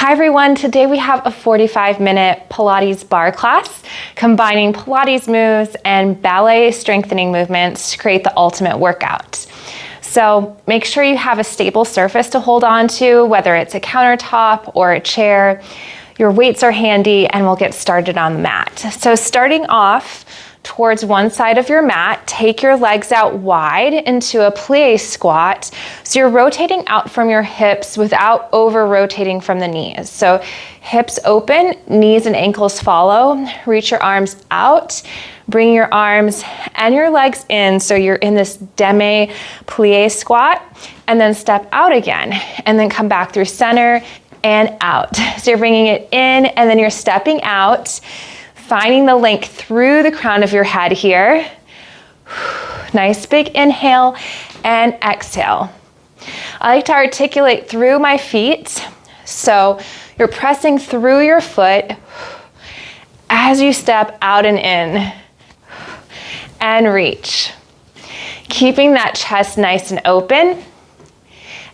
Hi everyone, today we have a 45-minute Pilates Barre class combining Pilates moves and ballet strengthening movements to create the ultimate workout. So make sure you have a stable surface to hold on to, whether it's a countertop or a chair. Your weights are handy and we'll get started on the mat. So starting off towards one side of your mat, take your legs out wide into a plie squat. So you're rotating out from your hips without over rotating from the knees. So hips open, knees and ankles follow. Reach your arms out, bring your arms and your legs in. So you're in this demi plie squat, and then step out again, and then come back through center and out. So you're bringing it in and then you're stepping out, finding the length through the crown of your head here. Nice big inhale and exhale. I like to articulate through my feet. So you're pressing through your foot as you step out and in and reach. Keeping that chest nice and open.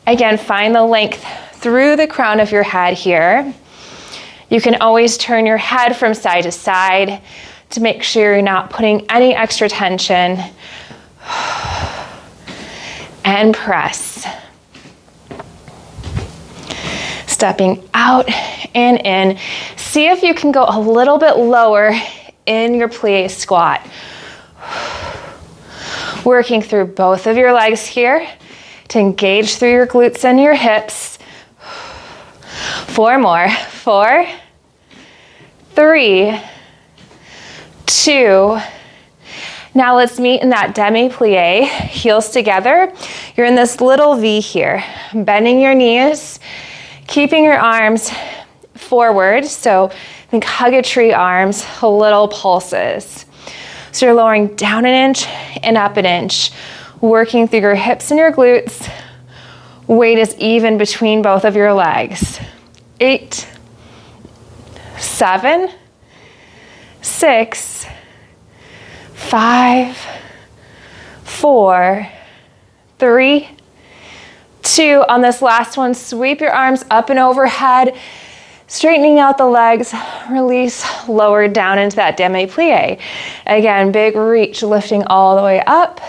Again, find the length through the crown of your head here. You can always turn your head from side to side to make sure you're not putting any extra tension. And press. Stepping out and in. See if you can go a little bit lower in your plie squat. Working through both of your legs here to engage through your glutes and your hips. 4 more. 4, 3, 2. Now let's meet in that demi plie, heels together. You're in this little V here, bending your knees, keeping your arms forward. So think hug a tree arms, little pulses. So you're lowering down an inch and up an inch, working through your hips and your glutes. Weight is even between both of your legs. 8, 7, 6, 5, 4, 3, 2. On this last one, sweep your arms up and overhead, straightening out the legs, release, lower down into that demi plie. Again, big reach, lifting all the way up,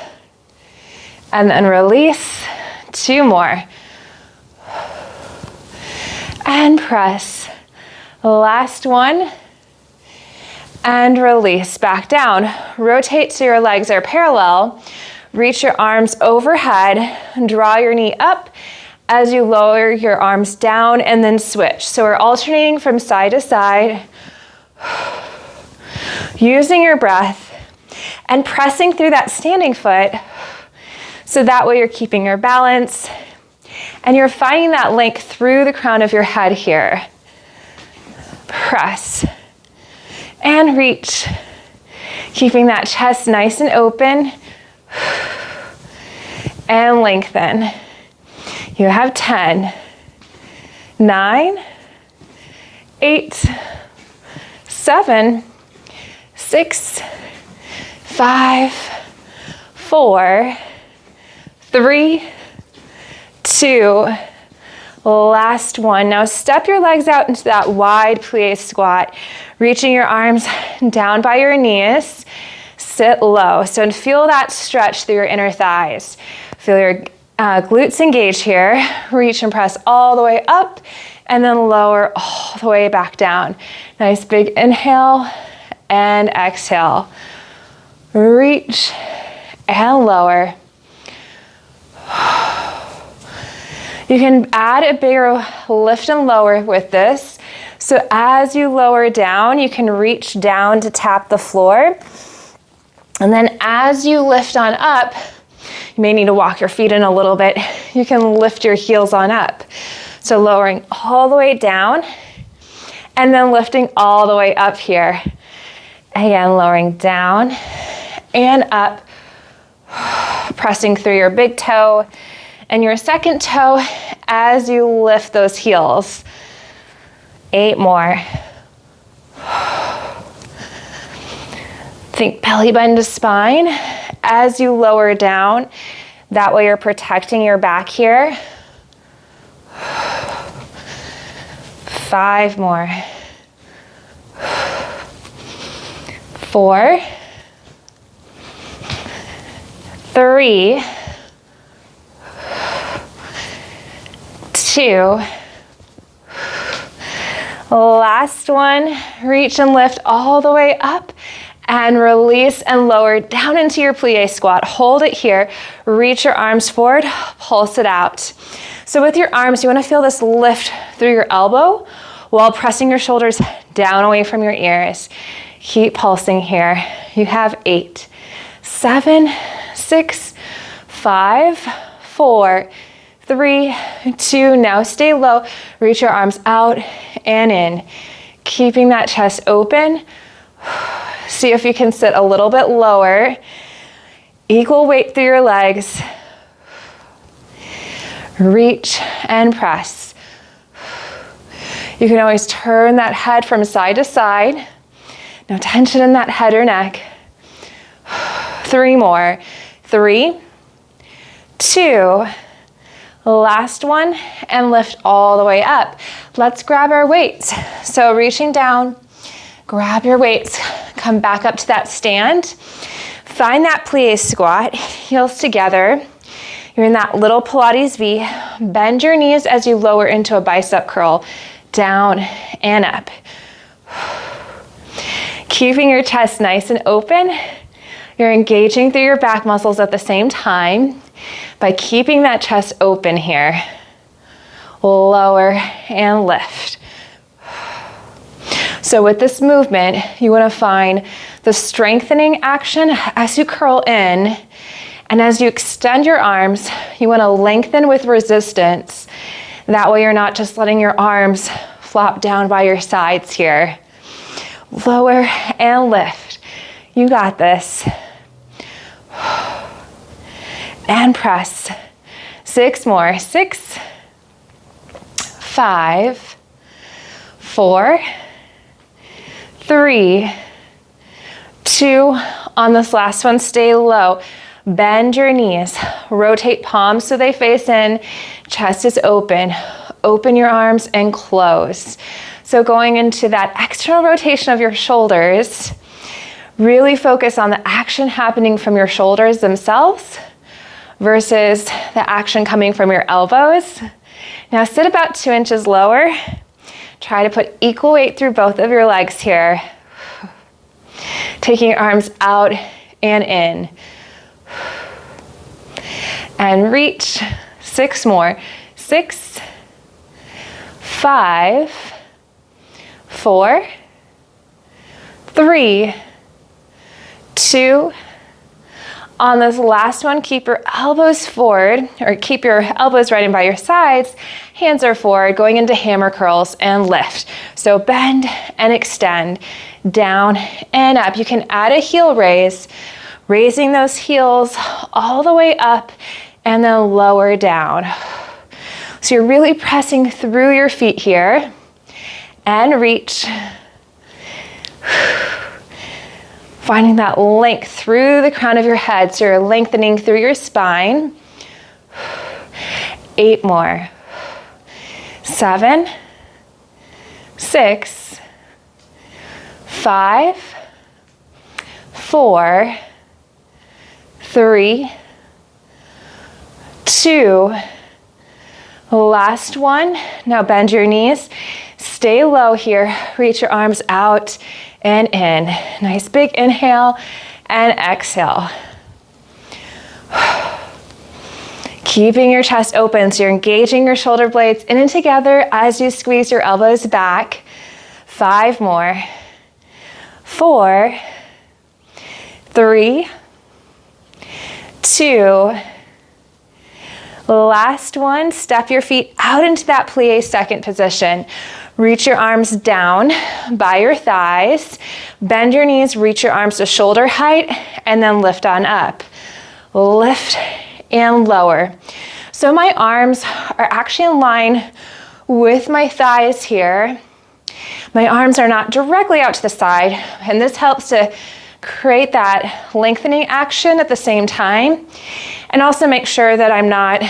and then release. 2 more. And press. Last one. And release. Back down. Rotate so your legs are parallel. Reach your arms overhead. Draw your knee up as you lower your arms down and then switch. So we're alternating from side to side. Using your breath and pressing through that standing foot. So that way you're keeping your balance and you're finding that length through the crown of your head here. Press and reach, keeping that chest nice and open and lengthen. You have 10, 9, 8, 7, 6, 5, 4, 3, 2, last one. Now step your legs out into that wide plie squat, reaching your arms down by your knees. Sit low. So and feel that stretch through your inner thighs. Feel your glutes engage here. Reach and press all the way up and then lower all the way back down. Nice big inhale and exhale. Reach and lower. You can add a bigger lift and lower with this. So as you lower down, you can reach down to tap the floor. And then as you lift on up, you may need to walk your feet in a little bit. You can lift your heels on up. So lowering all the way down and then lifting all the way up here. Again, lowering down and up, pressing through your big toe and your second toe as you lift those heels. 8 more. Think belly button to spine as you lower down. That way you're protecting your back here. 5 more. 4, 3, 2, last one. Reach and lift all the way up and release and lower down into your plie squat. Hold it here. Reach your arms forward, pulse it out. So with your arms, you want to feel this lift through your elbow while pressing your shoulders down away from your ears. Keep pulsing here. You have 8, 7, 6, 5, 4, 3, 2. Now stay low. Reach your arms out and in. Keeping that chest open. See if you can sit a little bit lower. Equal weight through your legs. Reach and press. You can always turn that head from side to side. No tension in that head or neck. 3 more. 3, 2, last one, and lift all the way up. Let's grab our weights. So reaching down, grab your weights, come back up to that stand. Find that plie squat, heels together. You're in that little Pilates V. Bend your knees as you lower into a bicep curl, down and up. Keeping your chest nice and open. You're engaging through your back muscles at the same time by keeping that chest open here. Lower and lift. So with this movement, you want to find the strengthening action as you curl in, and as you extend your arms, you want to lengthen with resistance. That way you're not just letting your arms flop down by your sides here. Lower and lift. You got this. And press. 6 more. 6, 5, 4, 3, 2. On this last one, stay low. Bend your knees. Rotate palms so they face in. Chest is open. Open your arms and close. So going into that external rotation of your shoulders, really focus on the action happening from your shoulders themselves versus the action coming from your elbows. Now sit about 2 inches lower. Try to put equal weight through both of your legs here. Taking your arms out and in. And reach. 6 more. 6, 5, 4, 3, 2. On this last one, keep your elbows forward, or keep your elbows right in by your sides. Hands are forward, going into hammer curls and lift. So bend and extend, down and up. You can add a heel raise, raising those heels all the way up and then lower down. So you're really pressing through your feet here and reach. Finding that length through the crown of your head, so you're lengthening through your spine. 8 more. 7, 6, 5, 4, 3, 2. Last one. Now bend your knees. Stay low here. Reach your arms out and in. Nice big inhale and exhale. Keeping your chest open, so you're engaging your shoulder blades in and together as you squeeze your elbows back. 5 more. 4, 3, 2. Last one. Step your feet out into that plie second position. Reach your arms down by your thighs. Bend your knees, reach your arms to shoulder height, and then lift on up. Lift and lower. So my arms are actually in line with my thighs here. My arms are not directly out to the side, and this helps to create that lengthening action at the same time, and also make sure that I'm not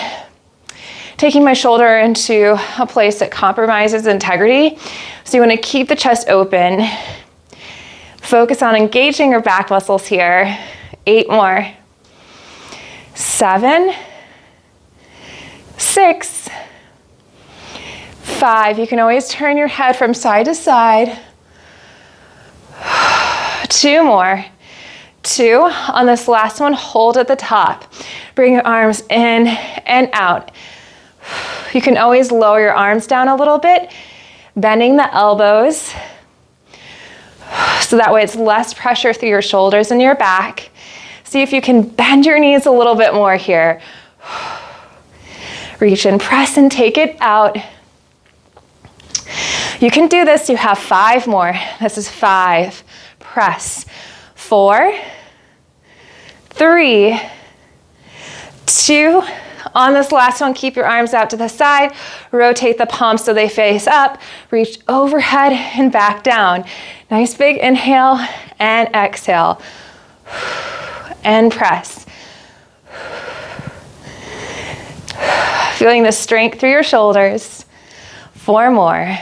taking my shoulder into a place that compromises integrity. So you want to keep the chest open. Focus on engaging your back muscles here. 8 more. 7, 6, 5. You can always turn your head from side to side. 2 more. 2. On this last one, hold at the top. Bring your arms in and out. You can always lower your arms down a little bit, bending the elbows, so that way it's less pressure through your shoulders and your back. See if you can bend your knees a little bit more here. Reach and press and take it out. You can do this. You have 5 more. This is 5. Press. 4, 3, 2. On this last one, keep your arms out to the side. Rotate the palms so they face up. Reach overhead and back down. Nice big inhale and exhale. And press. Feeling the strength through your shoulders. 4 more.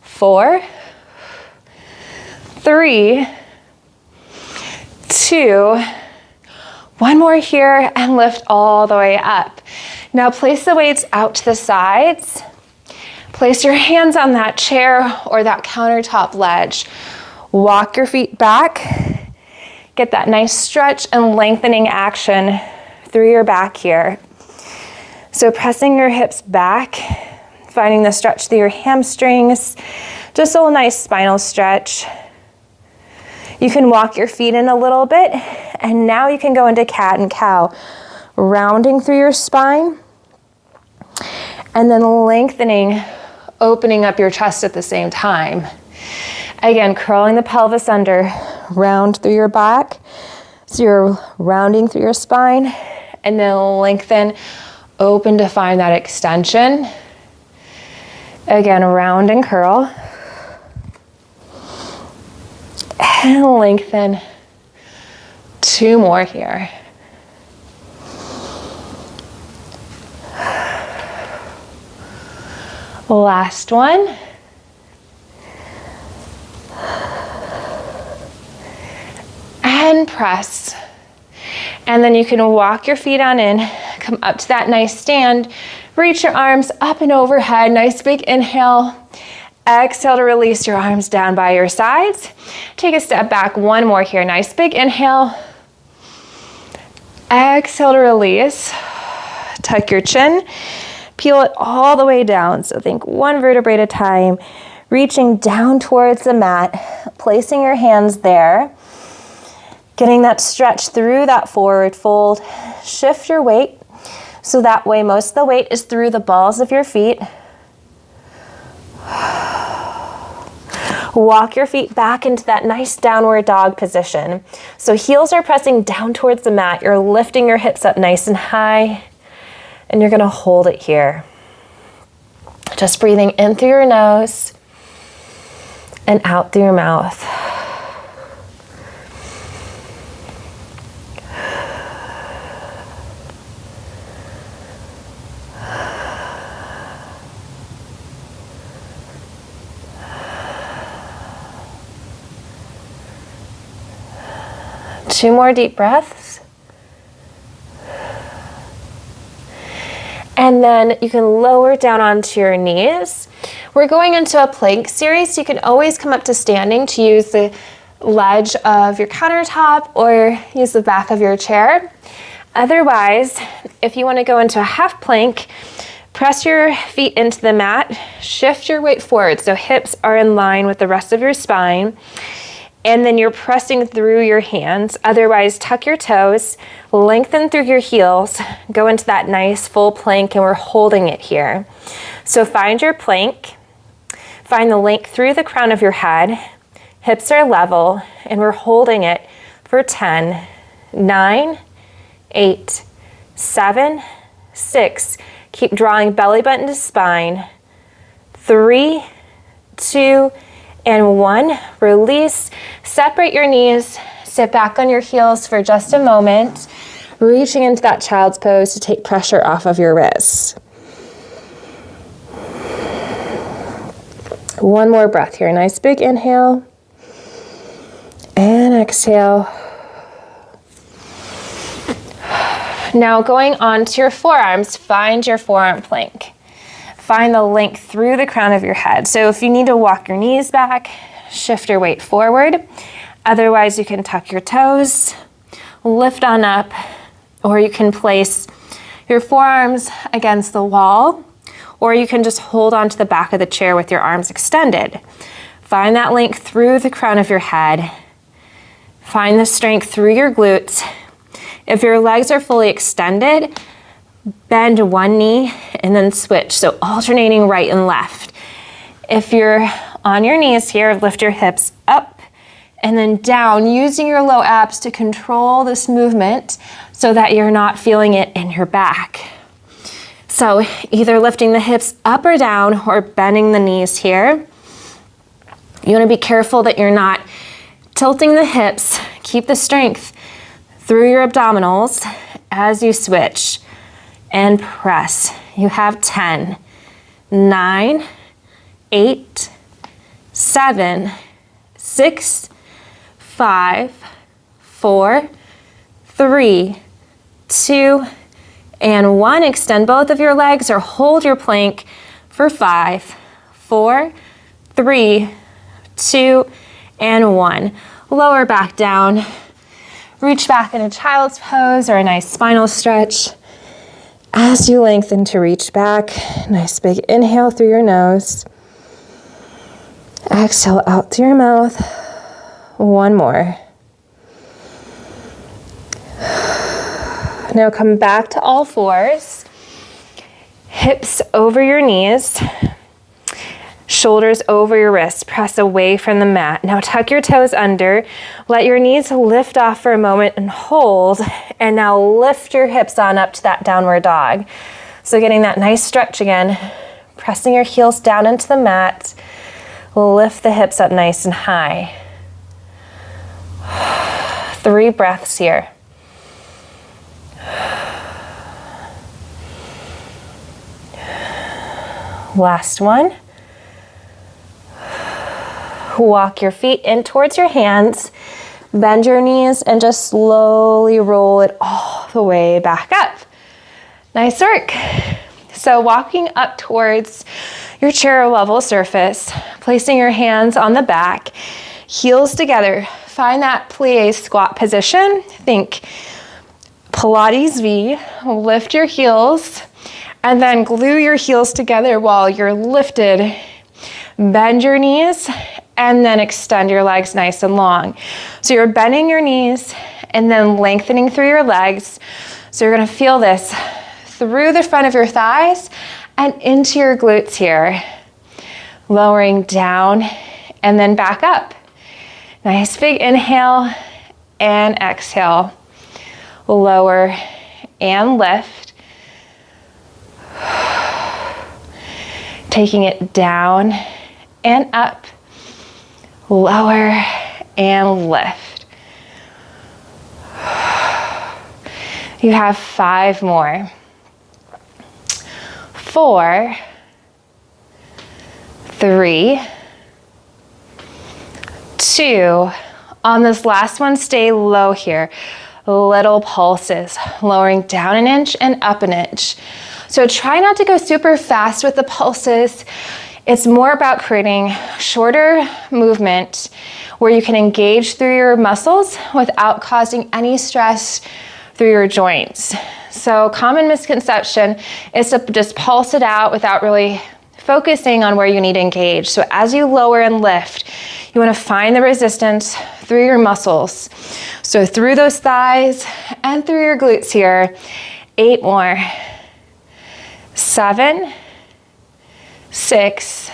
4, 3, 2, 1 more here, and lift all the way up. Now place the weights out to the sides. Place your hands on that chair or that countertop ledge. Walk your feet back. Get that nice stretch and lengthening action through your back here. So pressing your hips back, finding the stretch through your hamstrings. Just a nice spinal stretch. You can walk your feet in a little bit, and now you can go into cat and cow, rounding through your spine, and then lengthening, opening up your chest at the same time. Again, curling the pelvis under, round through your back, so you're rounding through your spine, and then lengthen, open to find that extension. Again, round and curl. And lengthen. 2 more here. Last one. And press. And then you can walk your feet on in, come up to that nice stand, reach your arms up and overhead, nice big inhale. Exhale to release your arms down by your sides. Take a step back, 1 more here. Nice big inhale. Exhale to release. Tuck your chin. Peel it all the way down. So think 1 vertebrae at a time. Reaching down towards the mat. Placing your hands there. Getting that stretch through that forward fold. Shift your weight. So that way most of the weight is through the balls of your feet. Walk your feet back into that nice downward dog position. So heels are pressing down towards the mat. You're lifting your hips up nice and high, and you're gonna hold it here. Just breathing in through your nose and out through your mouth. Two more deep breaths. And then you can lower down onto your knees. We're going into a plank series. So you can always come up to standing to use the ledge of your countertop or use the back of your chair. Otherwise, if you want to go into a half plank, press your feet into the mat, shift your weight forward so hips are in line with the rest of your spine. And then you're pressing through your hands. Otherwise, tuck your toes, lengthen through your heels, go into that nice full plank, and we're holding it here. So find your plank, find the length through the crown of your head, hips are level, and we're holding it for 10, 9, 8, 7, 6. Keep drawing belly button to spine. 3, 2, and 1, release, separate your knees, sit back on your heels for just a moment, reaching into that child's pose to take pressure off of your wrists. One more breath here. Nice big inhale and exhale. Now going on to your forearms, find your forearm plank. Find the length through the crown of your head. So if you need to walk your knees back, shift your weight forward. Otherwise, you can tuck your toes, lift on up, or you can place your forearms against the wall, or you can just hold onto the back of the chair with your arms extended. Find that length through the crown of your head. Find the strength through your glutes. If your legs are fully extended, bend one knee and then switch. So alternating right and left. If you're on your knees here, lift your hips up and then down, using your low abs to control this movement so that you're not feeling it in your back. So either lifting the hips up or down or bending the knees here. You want to be careful that you're not tilting the hips. Keep the strength through your abdominals as you switch and press. You have 10, 9, 8, 7, 6, 5, 4, 3, 2, and 1. Extend both of your legs or hold your plank for 5, 4, 3, 2, and 1. Lower back down. Reach back in a child's pose or a nice spinal stretch. As you lengthen to reach back, nice big inhale through your nose. Exhale out through your mouth. One more. Now come back to all fours. Hips over your knees. Shoulders over your wrists, press away from the mat. Now tuck your toes under, let your knees lift off for a moment and hold, and now lift your hips on up to that downward dog. So getting that nice stretch again, pressing your heels down into the mat, lift the hips up nice and high. 3 breaths here. Last one. Walk your feet in towards your hands, bend your knees, and just slowly roll it all the way back up. Nice work. So walking up towards your chair or level surface, placing your hands on the back, heels together. Find that plie squat position. Think Pilates V, lift your heels, and then glue your heels together while you're lifted. Bend your knees, and then extend your legs nice and long. So you're bending your knees and then lengthening through your legs. So you're gonna feel this through the front of your thighs and into your glutes here. Lowering down and then back up. Nice big inhale and exhale. Lower and lift. Taking it down and up. Lower and lift. You have 5 more. 4, 3, 2. On this last one, stay low here. Little pulses, lowering down an inch and up an inch. So try not to go super fast with the pulses. It's more about creating shorter movement where you can engage through your muscles without causing any stress through your joints. So common misconception is to just pulse it out without really focusing on where you need to engage. So as you lower and lift, you want to find the resistance through your muscles. So through those thighs and through your glutes here. 8 more. 7, 6,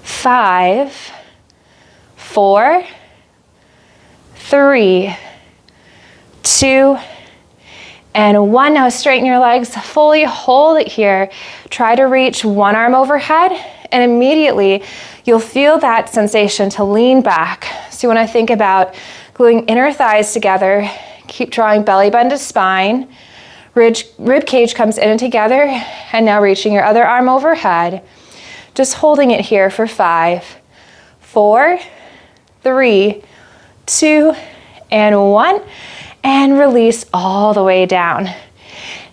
5, 4, 3, 2, and 1. Now straighten your legs, fully hold it here. Try to reach one arm overhead, and immediately you'll feel that sensation to lean back. So when I think about gluing inner thighs together, keep drawing belly button to spine. Rib cage comes in and together, and now reaching your other arm overhead. Just holding it here for 5, 4, 3, 2, and 1. And release all the way down.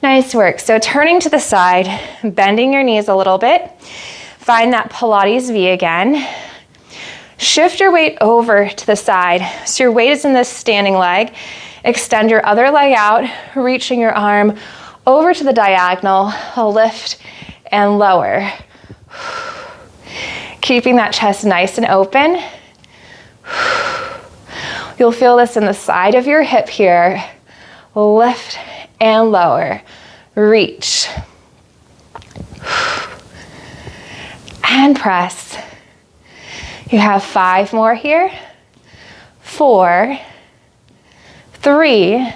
Nice work. So turning to the side, bending your knees a little bit. Find that Pilates V again. Shift your weight over to the side. So your weight is in this standing leg. Extend your other leg out, reaching your arm over to the diagonal, lift and lower. Keeping that chest nice and open. You'll feel this in the side of your hip here. Lift and lower. Reach. And press. You have 5 more here. 4, 3,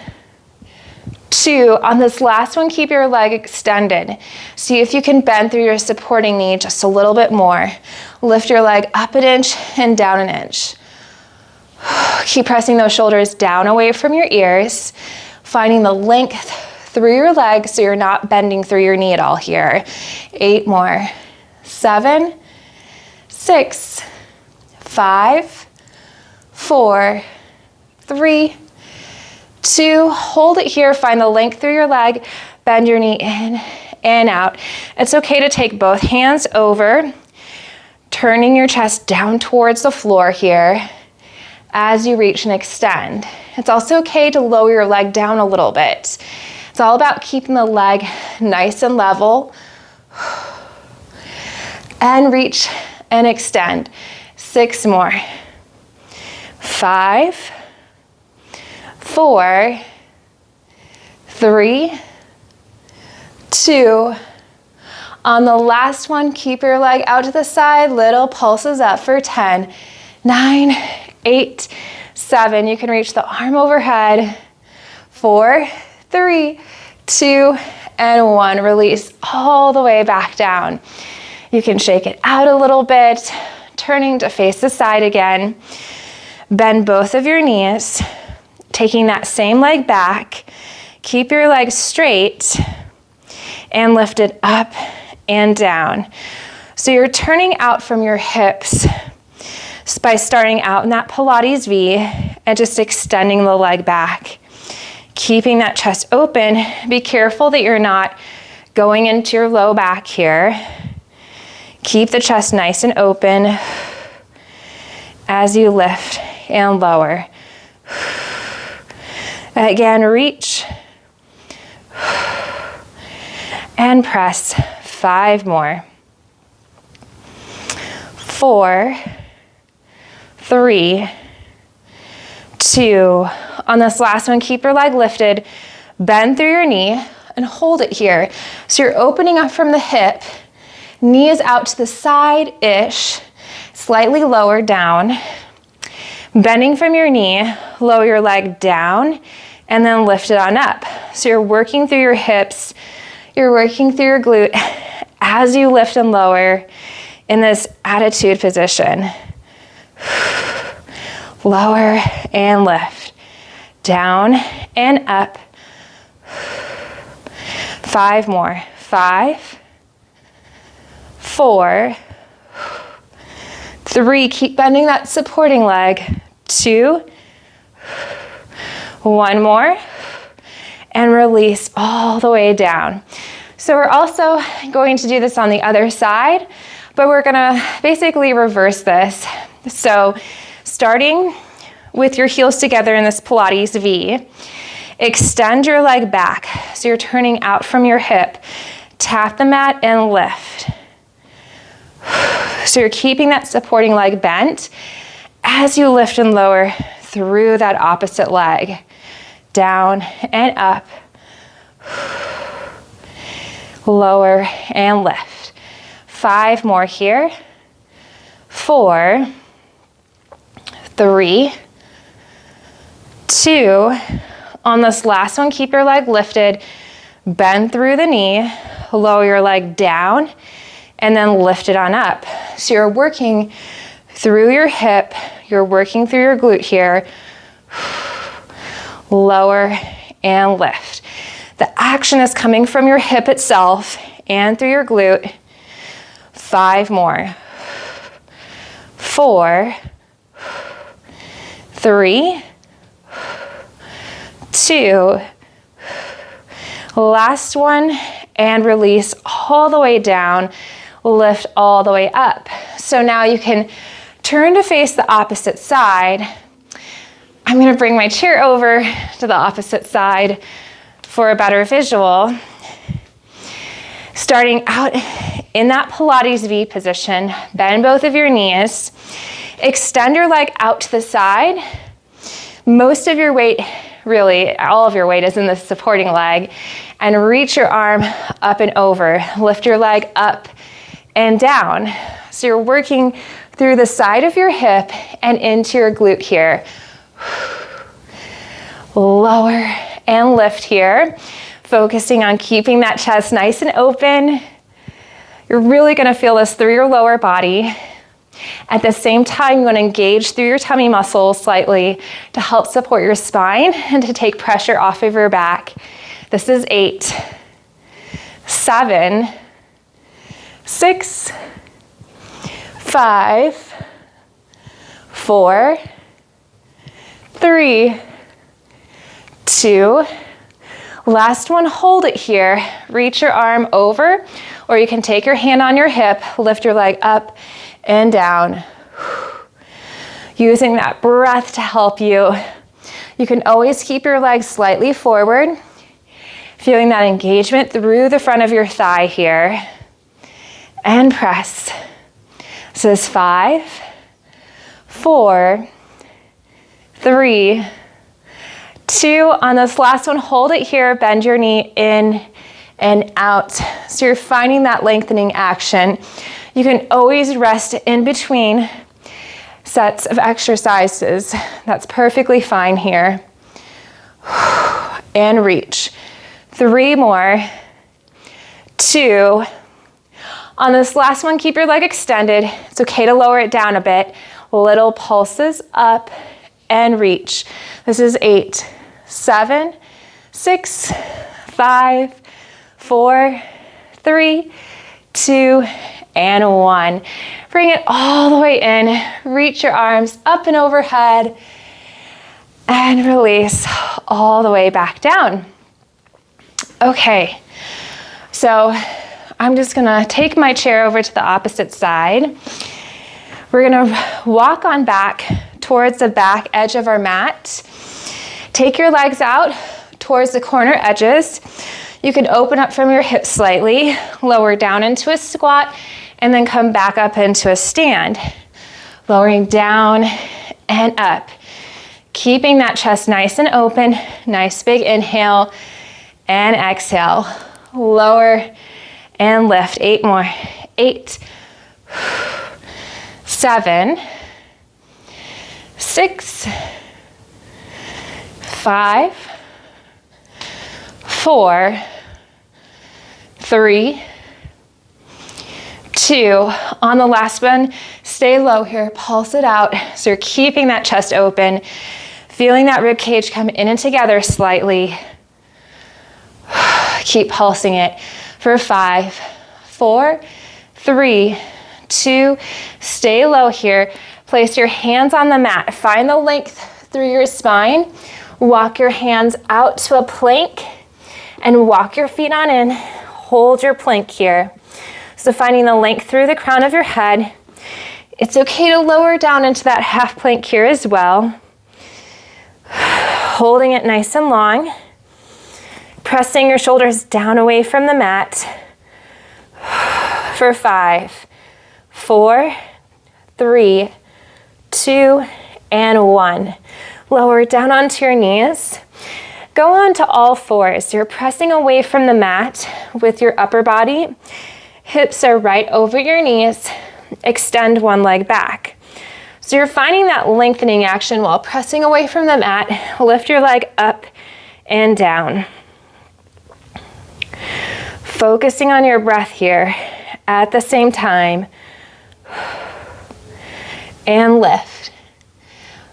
2. On this last one, keep your leg extended. See if you can bend through your supporting knee just a little bit more. Lift your leg up an inch and down an inch. Keep pressing those shoulders down away from your ears, finding the length through your legs so you're not bending through your knee at all here. 8 more. 7, 6, 5, 4, 3, 2. Hold it here. Find the length through your leg. Bend your knee in and out. It's okay to take both hands over, turning your chest down towards the floor here as you reach and extend. It's also okay to lower your leg down a little bit. It's all about keeping the leg nice and level. And reach and extend. 6 more. 5, 4, 3, 2. On the last one, keep your leg out to the side. Little pulses up for 10, 9, 8, 7. You can reach the arm overhead. 4, 3, 2, and 1. Release all the way back down. You can shake it out a little bit, turning to face the side again. Bend both of your knees, taking that same leg back. Keep your legs straight and lift it up and down. So you're turning out from your hips by starting out in that Pilates V and just extending the leg back. Keeping that chest open. Be careful that you're not going into your low back here. Keep the chest nice and open as you lift and lower. Again, reach and press. 5 more. 4, 3, 2. On this last one, keep your leg lifted. Bend through your knee and hold it here. So you're opening up from the hip. Knee is out to the side-ish, slightly lower down. Bending from your knee, lower your leg down, and then lift it on up. So you're working through your hips, you're working through your glute as you lift and lower in this attitude position. Lower and lift. Down and up. 5 more. 5, 4, 3, keep bending that supporting leg. 2, 1 more, and release all the way down. So we're also going to do this on the other side, but we're gonna basically reverse this. So starting with your heels together in this Pilates V, extend your leg back. So you're turning out from your hip. Tap the mat and lift. So you're keeping that supporting leg bent as you lift and lower through that opposite leg. Down and up. Lower and lift. 5 more here. 4, 3, 2. On this last one, keep your leg lifted. Bend through the knee. Lower your leg down. And then lift it on up. So you're working through your hip, you're working through your glute here. Lower and lift. The action is coming from your hip itself and through your glute. 5 more. 4, 3, 2, last one, and release all the way down, lift all the way up. So now you can turn to face the opposite side. I'm gonna bring my chair over to the opposite side for a better visual. Starting out in that Pilates V position, bend both of your knees, extend your leg out to the side. Most of your weight, really all of your weight, is in the supporting leg, and reach your arm up and over. Lift your leg up and down. So you're working through the side of your hip and into your glute here. Lower and lift here, focusing on keeping that chest nice and open. You're really gonna feel this through your lower body. At the same time, you wanna engage through your tummy muscles slightly to help support your spine and to take pressure off of your back. This is 8, 7, 6, 5, 4, 3, 2, last one, hold it here. Reach your arm over, or you can take your hand on your hip, lift your leg up and down. Using that breath to help you. You can always keep your legs slightly forward, feeling that engagement through the front of your thigh here. And press. So this is 5, 4, 3, 2. On this last one, hold it here, bend your knee in and out. So you're finding that lengthening action. You can always rest in between sets of exercises. That's perfectly fine here. And reach. 3 more. 2. On this last one, keep your leg extended. It's okay to lower it down a bit. Little pulses up and reach. This is 8, 7, 6, 5, 4, 3, 2, and 1. Bring it all the way in. Reach your arms up and overhead and release all the way back down. Okay, so I'm just gonna take my chair over to the opposite side. We're gonna walk on back towards the back edge of our mat. Take your legs out towards the corner edges. You can open up from your hips slightly, lower down into a squat, and then come back up into a stand. Lowering down and up. Keeping that chest nice and open. Nice big inhale and exhale. Lower and lift. 8 more. 8, 7, 6, 5, 4, 3, 2. On the last one, stay low here, pulse it out. So you're keeping that chest open, feeling that rib cage come in and together slightly. Keep pulsing it for 5, 4, 3, 2. Stay low here. Place your hands on the mat. Find the length through your spine. Walk your hands out to a plank and walk your feet on in. Hold your plank here. So finding the length through the crown of your head. It's okay to lower down into that half plank here as well. Holding it nice and long. Pressing your shoulders down away from the mat. For 5, 4, 3, 2, and 1. Lower down onto your knees. Go on to all fours. You're pressing away from the mat with your upper body. Hips are right over your knees. Extend one leg back. So you're finding that lengthening action while pressing away from the mat. Lift your leg up and down. Focusing on your breath here at the same time. And lift.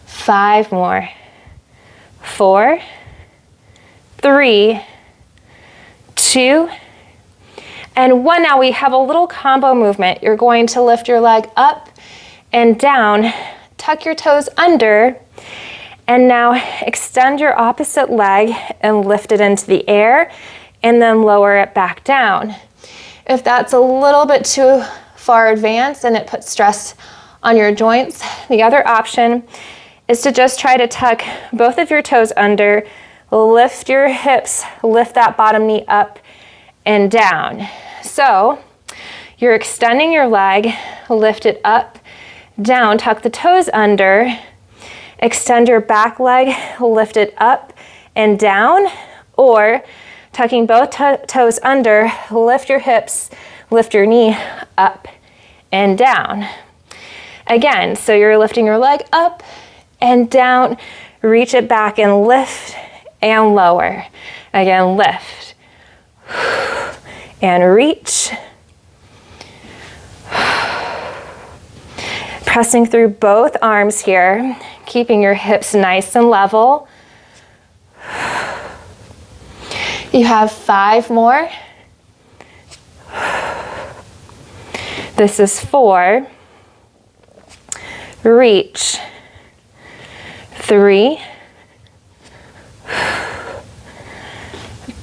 5 more. 4, 3, 2, And one. Now we have a little combo movement. You're going to lift your leg up and down, tuck your toes under, and now extend your opposite leg and lift it into the air, and then lower it back down. If that's a little bit too far advanced and it puts stress on your joints, the other option is to just try to tuck both of your toes under, lift your hips, lift that bottom knee up and down. So you're extending your leg, lift it up, down, tuck the toes under, extend your back leg, lift it up and down, or tucking both toes under, lift your hips, lift your knee up and down. Again, so you're lifting your leg up and down, reach it back and lift and lower. Again, lift and reach. Pressing through both arms here, keeping your hips nice and level. You have 5 more. This is 4. Reach. 3.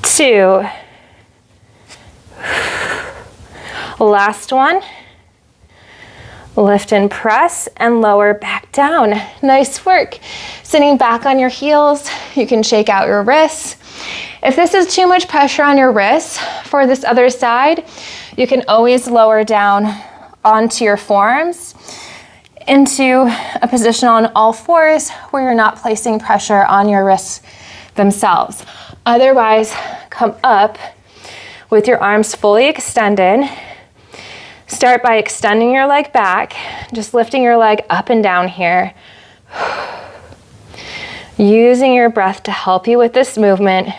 2. Last one. Lift and press and lower back down. Nice work. Sitting back on your heels, you can shake out your wrists. If this is too much pressure on your wrists for this other side, you can always lower down onto your forearms into a position on all fours where you're not placing pressure on your wrists themselves. Otherwise, come up with your arms fully extended. Start by extending your leg back, just lifting your leg up and down here. Using your breath to help you with this movement.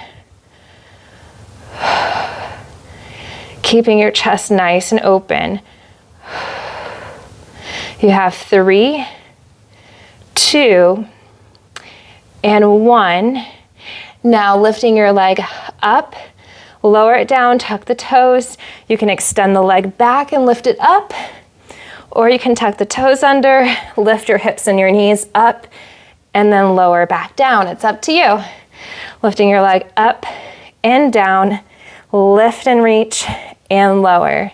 Keeping your chest nice and open. You have 3, 2, and 1. Now lifting your leg up, lower it down, tuck the toes. You can extend the leg back and lift it up, or you can tuck the toes under, lift your hips and your knees up, and then lower back down. It's up to you. Lifting your leg up and down, lift and reach and lower.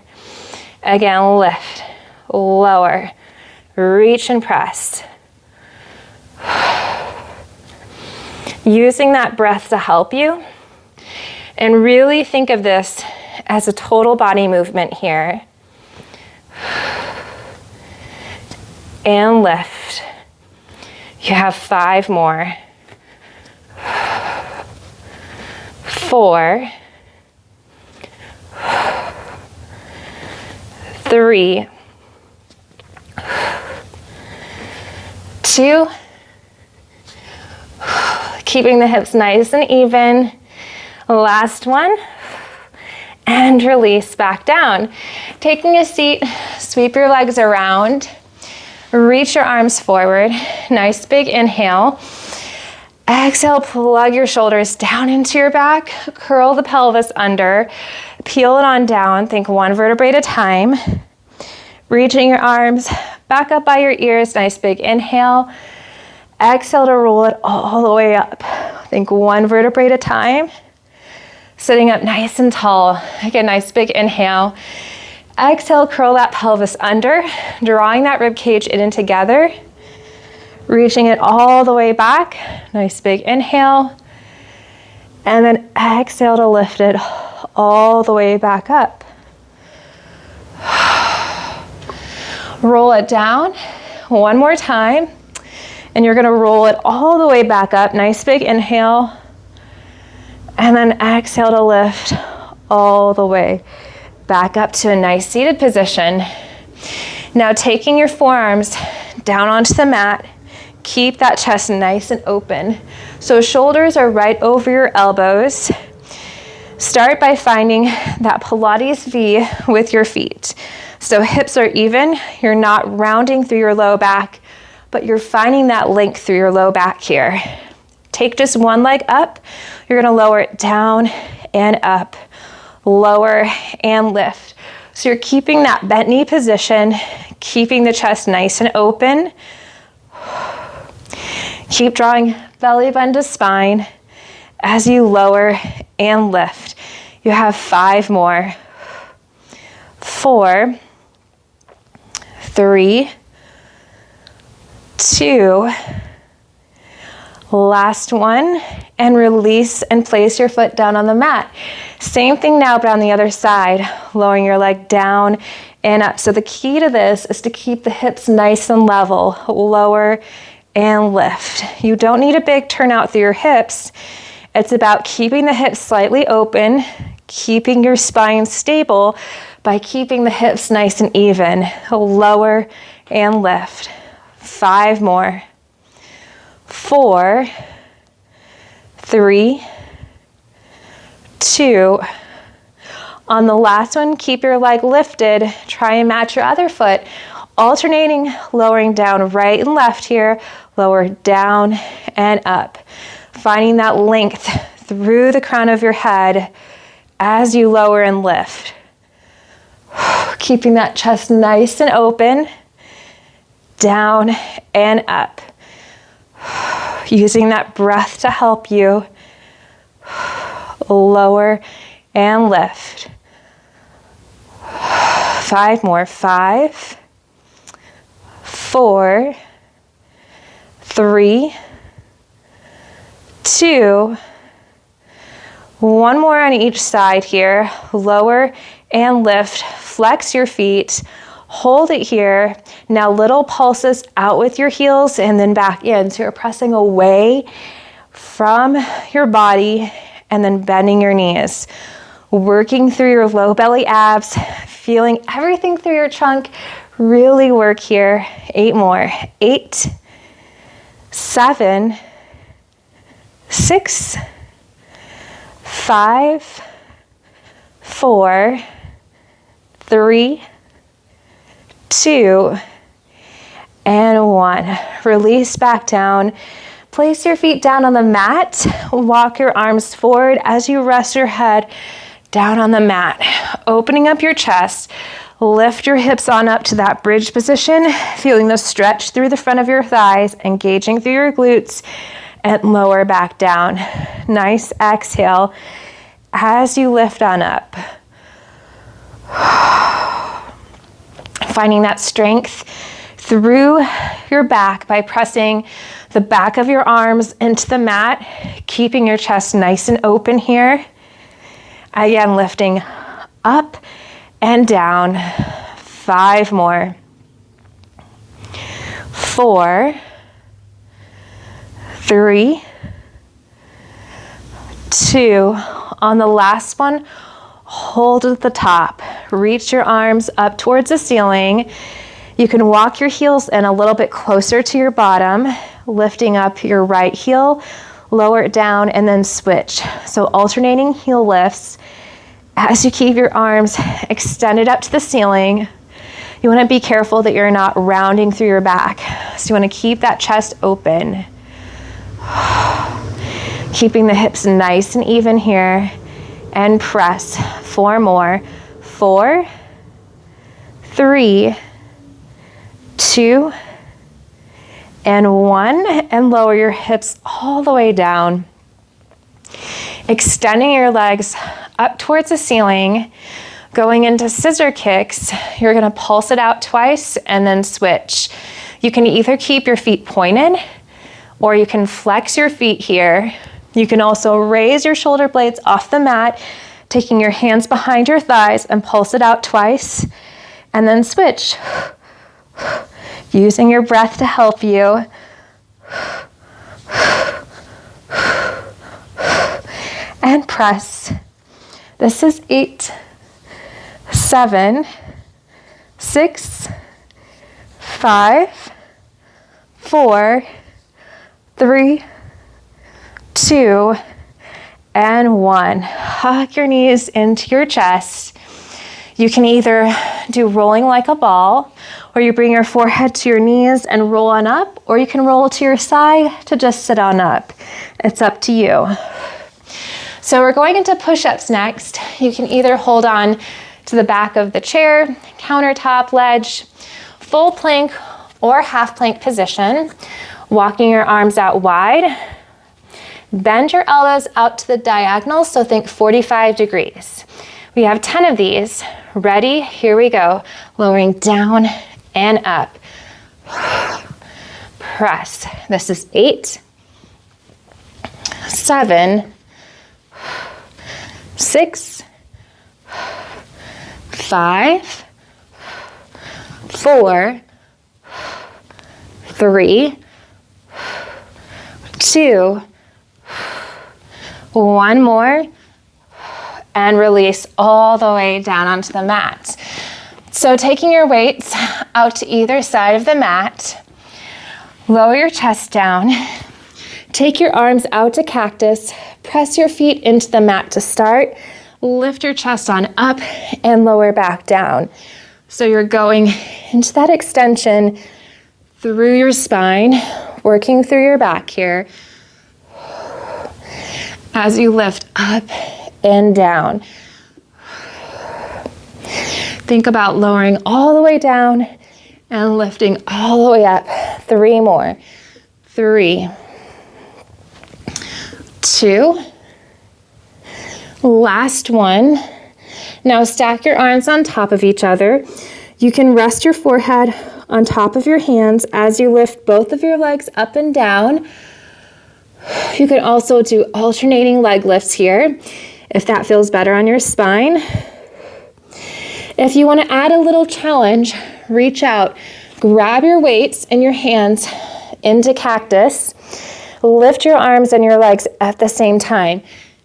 Again, lift, lower, reach and press. Using that breath to help you. And really think of this as a total body movement here. And lift. You have 5 more. 4. 3. 2. Keeping the hips nice and even. Last one. And release back down. Taking a seat, sweep your legs around. Reach your arms forward. Nice big inhale. Exhale, plug your shoulders down into your back. Curl the pelvis under. Peel it on down. Think 1 vertebrae at a time. Reaching your arms back up by your ears. Nice big inhale. Exhale to roll it all the way up. Think 1 vertebrae at a time. Sitting up nice and tall. Again, nice big inhale. Exhale, curl that pelvis under, drawing that rib cage in and together. Reaching it all the way back. Nice big inhale. And then exhale to lift it all the way back up. Roll it down 1 more time. And you're gonna roll it all the way back up. Nice big inhale. And then exhale to lift all the way back up to a nice seated position. Now taking your forearms down onto the mat, keep that chest nice and open. So shoulders are right over your elbows. Start by finding that Pilates V with your feet. So hips are even, you're not rounding through your low back, but you're finding that length through your low back here. Take just 1 leg up, you're gonna lower it down and up. lower, and lift. So you're keeping that bent knee position, keeping the chest nice and open. Keep drawing belly button to spine as you lower and lift. You have 5 more. 4, 3, 2, last one, and release and place your foot down on the mat. Same thing now, but on the other side, lowering your leg down and up. So the key to this is to keep the hips nice and level, lower and lift. You don't need a big turnout through your hips. It's about keeping the hips slightly open, keeping your spine stable by keeping the hips nice and even, lower and lift. 5 more. 4, 3, 2. On the last one, keep your leg lifted. Try and match your other foot. Alternating, lowering down right and left here. Lower down and up. Finding that length through the crown of your head as you lower and lift. Keeping that chest nice and open. Down and up. Using that breath to help you. Lower and lift. 5 more. 5, 4, 3, 2. One more on each side here. Lower and lift. Flex your feet. Hold it here. Now little pulses out with your heels and then back in. So you're pressing away from your body and then bending your knees. Working through your low belly abs, feeling everything through your trunk. Really work here. 8 more. 8, 7, 6, 5, 4, 3, 2, and 1. Release back down. Place your feet down on the mat. Walk your arms forward as you rest your head down on the mat. Opening up your chest. Lift your hips on up to that bridge position, feeling the stretch through the front of your thighs, engaging through your glutes, and lower back down. Nice exhale as you lift on up. Finding that strength through your back by pressing the back of your arms into the mat, keeping your chest nice and open here. Again, lifting up and down. 5 more. 4, 3, 2. On the last one, hold at the top. Reach your arms up towards the ceiling. You can walk your heels in a little bit closer to your bottom, lifting up your right heel, lower it down, and then switch. So alternating heel lifts as you keep your arms extended up to the ceiling. You want to be careful that you're not rounding through your back. So you want to keep that chest open. Keeping the hips nice and even here. And press. 4 more. 4, 3, 2, and 1. And lower your hips all the way down. Extending your legs up towards the ceiling. Going into scissor kicks. You're going to pulse it out twice and then switch. You can either keep your feet pointed or you can flex your feet here. You can also raise your shoulder blades off the mat, taking your hands behind your thighs and pulse it out twice, and then switch. Using your breath to help you. And press. This is 8, 7, 6, 5, 4, 3, 2, and 1. Hug your knees into your chest. You can either do rolling like a ball, or you bring your forehead to your knees and roll on up, or you can roll to your side to just sit on up. It's up to you. So we're going into push-ups next. You can either hold on to the back of the chair, countertop, ledge, full plank or half plank position, walking your arms out wide. Bend your elbows out to the diagonal, so think 45 degrees. We have 10 of these. Ready? Here we go. Lowering down and up. Press. This is 8, 7, 6, 5, 4, 3, 2, 1 more, and release all the way down onto the mat. So taking your weights out to either side of the mat, lower your chest down, take your arms out to cactus, press your feet into the mat to start, lift your chest on up and lower back down. So you're going into that extension through your spine, working through your back here as you lift up and down. Think about lowering all the way down and lifting all the way up. 3 more. 3, 2, last one. Now stack your arms on top of each other. You can rest your forehead on top of your hands as you lift both of your legs up and down. You can also do alternating leg lifts here if that feels better on your spine. If you want to add a little challenge, reach out, grab your weights in your hands into cactus, lift your arms and your legs at the same time,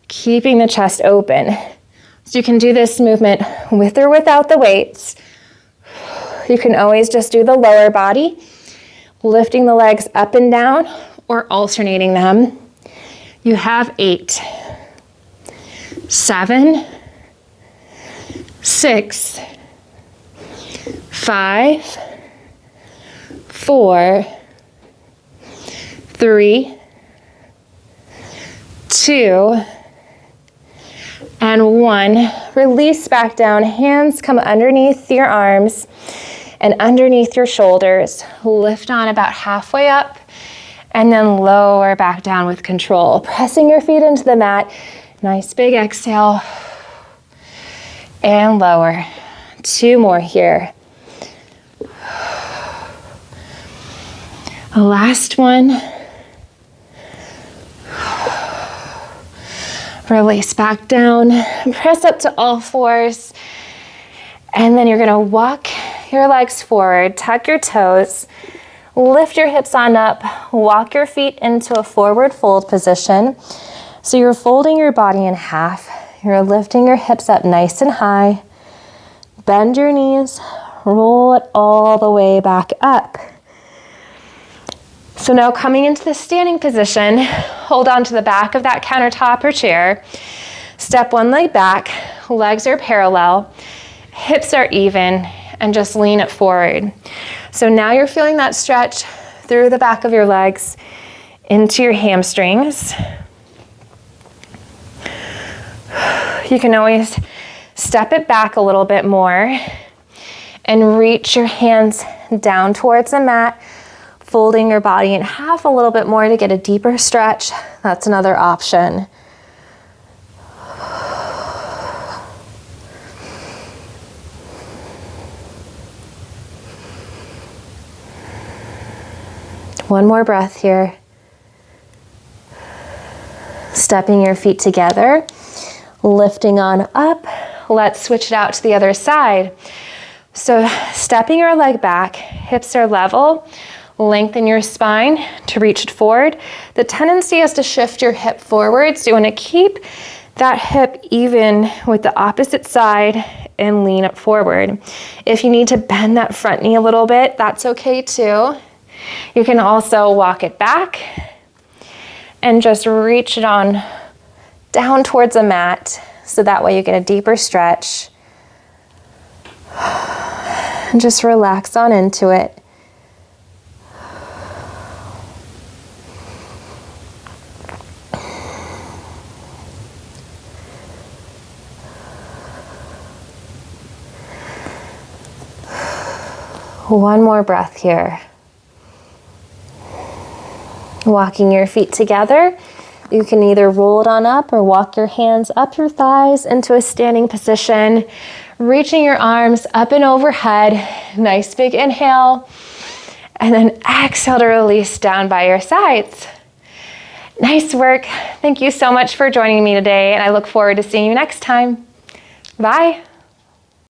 keeping the chest open. So you can do this movement with or without the weights. You can always just do the lower body, lifting the legs up and down or alternating them. You have 8, 7, 6, 5, 4, 3, 2, and 1. Release back down. Hands come underneath your arms and underneath your shoulders. Lift on about halfway up and then lower back down with control. Pressing your feet into the mat. Nice big exhale. And lower. 2 more here. Last one. Release back down. Press up to all fours. And then you're going to walk your legs forward. Tuck your toes. Lift your hips on up. Walk your feet into a forward fold position. So you're folding your body in half. You're lifting your hips up nice and high. Bend your knees. Roll it all the way back up. So now coming into the standing position, hold on to the back of that countertop or chair. Step one leg back, legs are parallel, hips are even, and just lean it forward. So now you're feeling that stretch through the back of your legs into your hamstrings. You can always step it back a little bit more and reach your hands down towards the mat, folding your body in half a little bit more to get a deeper stretch. That's another option. One more breath here. Stepping your feet together, lifting on up. Let's switch it out to the other side. So stepping your leg back, hips are level. Lengthen your spine to reach it forward. The tendency is to shift your hip forward, so you want to keep that hip even with the opposite side and lean it forward. If you need to bend that front knee a little bit, that's okay too. You can also walk it back and just reach it on down towards the mat, so that way you get a deeper stretch. And just relax on into it. One more breath here. Walking your feet together. You can either roll it on up or walk your hands up your thighs into a standing position. Reaching your arms up and overhead. Nice big inhale. And then exhale to release down by your sides. Nice work. Thank you so much for joining me today, and I look forward to seeing you next time. Bye.